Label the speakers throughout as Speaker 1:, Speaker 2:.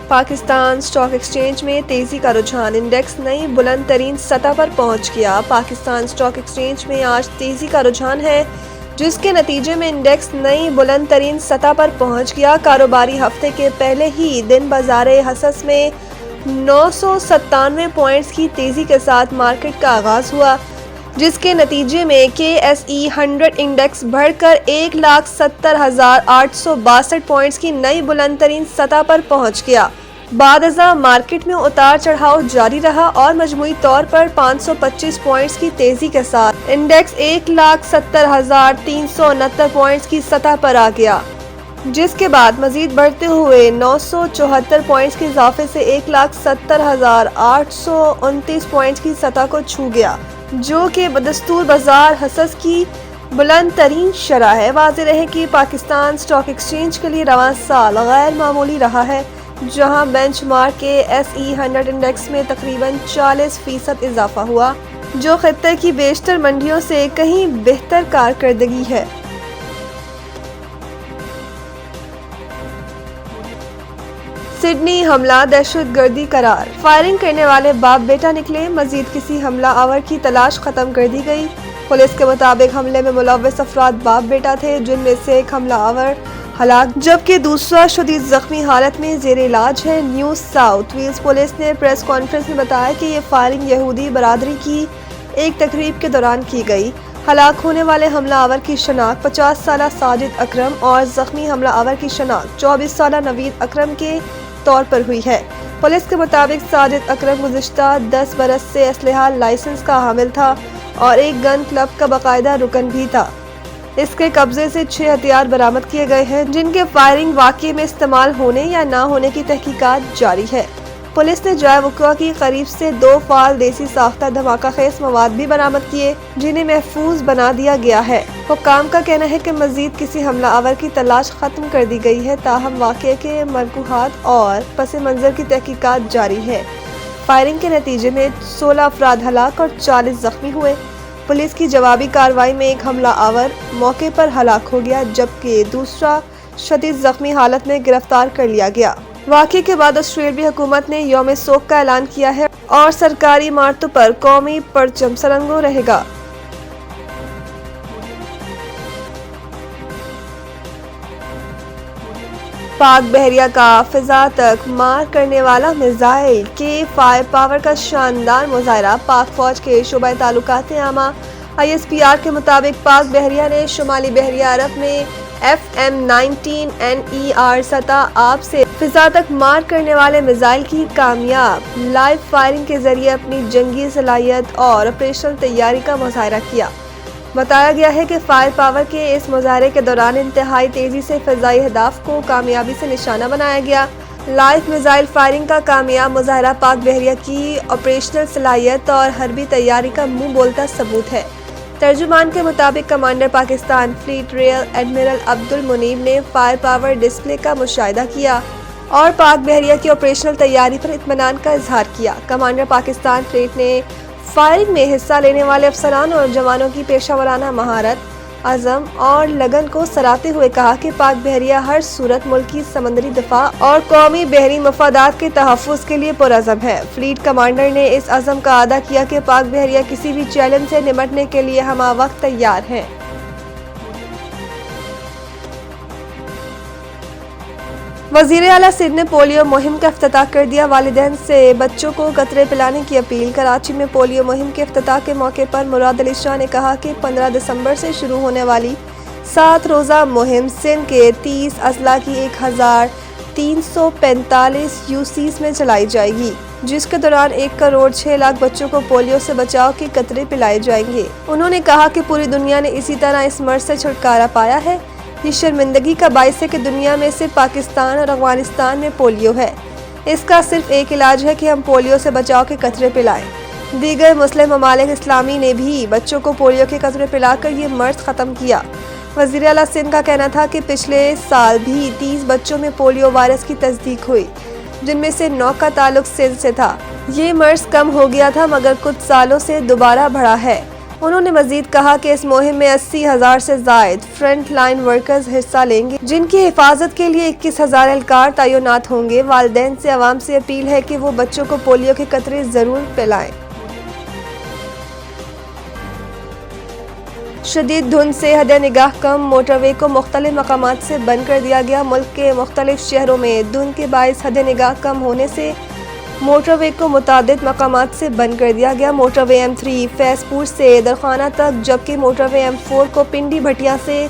Speaker 1: Pakistan stock exchange میں تیزی کا رجحان، انڈیکس نئی بلند ترین سطح پر پہنچ گیا۔ پاکستان اسٹاک ایکسچینج میں آج تیزی کا رجحان ہے، جس کے نتیجے میں انڈیکس نئی بلند ترین سطح پر پہنچ گیا۔ کاروباری ہفتے کے پہلے ہی دن بازار حصص میں 997 پوائنٹس کی تیزی کے ساتھ مارکیٹ کا آغاز ہوا، جس کے نتیجے میں KSE 100 انڈیکس بڑھ کر 1,70,862 پوائنٹس کی نئی بلند ترین سطح پر پہنچ گیا۔ بعد ازاں مارکیٹ میں اتار چڑھاؤ جاری رہا اور مجموعی طور پر 525 پوائنٹس کی تیزی کے ساتھ انڈیکس 1,70,369 پوائنٹس کی سطح پر آ گیا، جس کے بعد مزید بڑھتے ہوئے 974 پوائنٹس کے اضافے سے 1,70,829 پوائنٹس کی سطح کو چھو گیا، جو کہ بدستور بازار حصص کی بلند ترین شرح ہے۔ واضح رہے کہ پاکستان اسٹاک ایکسچینج کے لیے رواں سال غیر معمولی رہا ہے، جہاں بینچ مارک KSE 100 انڈیکس میں تقریباً 40% اضافہ ہوا، جو خطے کی بیشتر منڈیوں سے کہیں بہتر کارکردگی ہے۔ سڈنی حملہ دہشت گردی قرار، فائرنگ کرنے والے باپ بیٹا نکلے، مزید کسی حملہ آور کی تلاش ختم کر دی گئی۔ پولیس کے مطابق حملے میں ملوث افراد باپ بیٹا تھے، جن میں سے ایک حملہ آور ہلاک جبکہ دوسرا شدید زخمی حالت میں زیر علاج ہے۔ نیو ساؤتھ ویلز پولیس نے پریس کانفرنس میں بتایا کہ یہ فائرنگ یہودی برادری کی ایک تقریب کے دوران کی گئی۔ ہلاک ہونے والے حملہ آور کی شناخت 50 سالہ ساجد اکرم اور زخمی حملہ آور کی شناخت 24 سالہ نوید اکرم کے طور پر ہوئی ہے۔ پولیس کے مطابق ساجد اکرم گزشتہ 10 برس سے اسلحہ لائسنس کا حامل تھا اور ایک گن کلب کا باقاعدہ رکن بھی تھا۔ اس کے قبضے سے 6 ہتھیار برآمد کیے گئے ہیں، جن کے فائرنگ واقعے میں استعمال ہونے یا نہ ہونے کی تحقیقات جاری ہے۔ پولیس نے جائے وقوع کی قریب سے 2 فعال دیسی ساختہ دھماکہ خیز مواد بھی برآمد کیے، جنہیں محفوظ بنا دیا گیا ہے۔ حکام کا کہنا ہے کہ مزید کسی حملہ آور کی تلاش ختم کر دی گئی ہے، تاہم واقعے کے مرکوحات اور پس منظر کی تحقیقات جاری ہے۔ فائرنگ کے نتیجے میں 16 افراد ہلاک اور 40 زخمی ہوئے۔ پولیس کی جوابی کارروائی میں ایک حملہ آور موقع پر ہلاک ہو گیا، جبکہ دوسرا شدید زخمی حالت میں گرفتار کر لیا گیا۔ واقعے کے بعد آسٹریلوی حکومت نے یوم سوگ کا اعلان کیا ہے اور سرکاری عمارتوں پر قومی پرچم سرنگوں رہے گا۔ پاک بحریہ کا فضا تک مار کرنے والا میزائل کے فائر پاور کا شاندار مظاہرہ۔ پاک فوج کے شعبہ تعلقات عامہ ISPR کے مطابق پاک بحریہ نے شمالی بحیرہ عرب میں FM-19NER سطح آب سے فضا تک مار کرنے والے میزائل کی کامیاب لائیو فائرنگ کے ذریعے اپنی جنگی صلاحیت اور آپریشنل تیاری کا مظاہرہ کیا۔ بتایا گیا ہے کہ فائر پاور کے اس مظاہرے کے دوران انتہائی تیزی سے فضائی اہداف کو کامیابی سے نشانہ بنایا گیا۔ لائیو میزائل فائرنگ کا کامیاب مظاہرہ پاک بحریہ کی آپریشنل صلاحیت اور حربی تیاری کا منہ بولتا ثبوت ہے۔ ترجمان کے مطابق commander Pakistan fleet rear admiral Abdul Muneeb نے فائر پاور ڈسپلے کا مشاہدہ کیا اور پاک بحریہ کی آپریشنل تیاری پر اطمینان کا اظہار کیا۔ کمانڈر پاکستان فلیٹ نے فائرنگ میں حصہ لینے والے افسران اور جوانوں کی پیشہ ورانہ مہارت، عزم اور لگن کو سراہتے ہوئے کہا کہ پاک بحریہ ہر صورت ملکی سمندری دفاع اور قومی بحری مفادات کے تحفظ کے لیے پرعزم ہے۔ فلیٹ کمانڈر نے اس عزم کا اعادہ کیا کہ پاک بحریہ کسی بھی چیلنج سے نمٹنے کے لیے ہمہ وقت تیار ہے۔ وزیر اعلیٰ سندھ نے پولیو مہم کا افتتاح کر دیا، والدین سے بچوں کو قطرے پلانے کی اپیل۔ کراچی میں پولیو مہم کے افتتاح کے موقع پر مراد علی شاہ نے کہا کہ 15 دسمبر سے شروع ہونے والی 7 روزہ مہم سندھ کے 30 اضلاع کی 1345 UCs میں چلائی جائے گی، جس کے دوران 1.6 کروڑ بچوں کو پولیو سے بچاؤ کے قطرے پلائے جائیں گے۔ انہوں نے کہا کہ پوری دنیا نے اسی طرح اس مرض سے چھٹکارا پایا ہے۔ یہ شرمندگی کا باعث ہے کہ دنیا میں سے پاکستان اور افغانستان میں پولیو ہے۔ اس کا صرف ایک علاج ہے کہ ہم پولیو سے بچاؤ کے قطرے پلائیں۔ دیگر مسلم ممالک اسلامی نے بھی بچوں کو پولیو کے قطرے پلا کر یہ مرض ختم کیا۔ وزیر اعلیٰ سندھ کا کہنا تھا کہ پچھلے سال بھی 30 بچوں میں پولیو وائرس کی تصدیق ہوئی، جن میں سے 9 کا تعلق سندھ سے تھا۔ یہ مرض کم ہو گیا تھا مگر کچھ سالوں سے دوبارہ بڑھا ہے۔ انہوں نے مزید کہا کہ اس مہم میں 80,000 سے زائد فرنٹ لائن ورکرز حصہ لیں گے، جن کی حفاظت کے لیے 21,000 اہلکار تعینات ہوں گے۔ والدین سے عوام سے اپیل ہے کہ وہ بچوں کو پولیو کے قطرے ضرور پلائیں۔ شدید دھند سے حد نگاہ کم موٹر وے کو مختلف مقامات سے بند کر دیا گیا۔ ملک کے مختلف شہروں میں دھند کے باعث حد نگاہ کم ہونے سے موٹر وے کو متعدد مقامات سے بند کر دیا گیا۔ موٹر وے M3 فیض پور سے درخانہ تک، جبکہ موٹر وے M4 کو پنڈی بھٹیا سے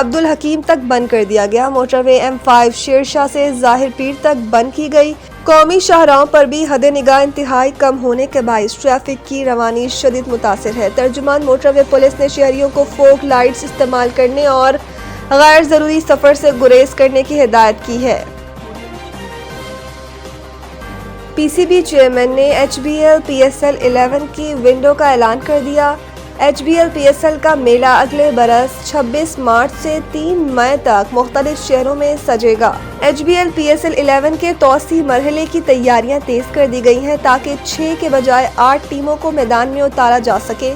Speaker 1: عبدالحکیم تک بند کر دیا گیا۔ موٹر وے M5 شیر شاہ سے ظاہر پیر تک بند کی گئی۔ قومی شاہراہوں پر بھی حد نگاہ انتہائی کم ہونے کے باعث ٹریفک کی روانی شدید متاثر ہے۔ ترجمان موٹر وے پولیس نے شہریوں کو فوگ لائٹس استعمال کرنے اور غیر ضروری سفر سے گریز کرنے کی ہدایت کی ہے۔ PCB چیئرمین نے HBL PSL 11 کی ونڈو کا اعلان کر دیا۔ HBL PSL کا میلہ اگلے برس 26 مارچ سے 3 مئی تک مختلف شہروں میں سجے گا۔ HBL PSL 11 کے توسیع مرحلے کی تیاریاں تیز کر دی گئی ہیں تاکہ 6 کے بجائے 8 ٹیموں کو میدان میں اتارا جا سکے۔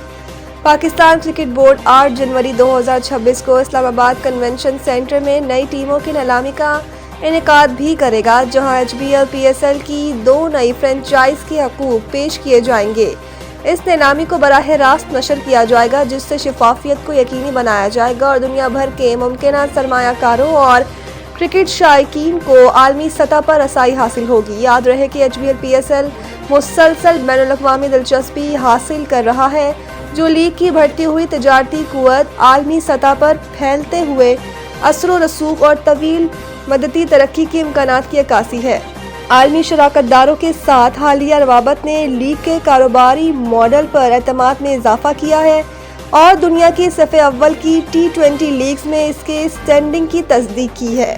Speaker 1: پاکستان کرکٹ بورڈ 8 جنوری 2026 کو اسلام آباد کنونشن سینٹر میں نئی ٹیموں کی نیلامی کا انعقاد بھی کرے گا، جہاں HBL PSL کی 2 نئی فرنچائز کے حقوق پیش کیے جائیں گے۔ اس نیلامی کو براہ راست نشر کیا جائے گا، جس سے شفافیت کو یقینی بنایا جائے گا اور دنیا بھر کے ممکنہ سرمایہ کاروں اور کرکٹ شائقین کو عالمی سطح پر رسائی حاصل ہوگی۔ یاد رہے کہ HBL PSL مسلسل بین الاقوامی دلچسپی حاصل کر رہا ہے، جو لیگ کی بڑھتی ہوئی تجارتی قوت، عالمی سطح پر پھیلتے ہوئے اثر و رسوخ اور طویل مدتی ترقی کے امکانات کی عکاسی ہے۔ عالمی شراکت داروں کے ساتھ حالیہ روابط نے لیگ کے کاروباری ماڈل پر اعتماد میں اضافہ کیا ہے اور دنیا کی صف اول کی T20 لیگز میں اس کے اسٹینڈنگ کی تصدیق کی ہے۔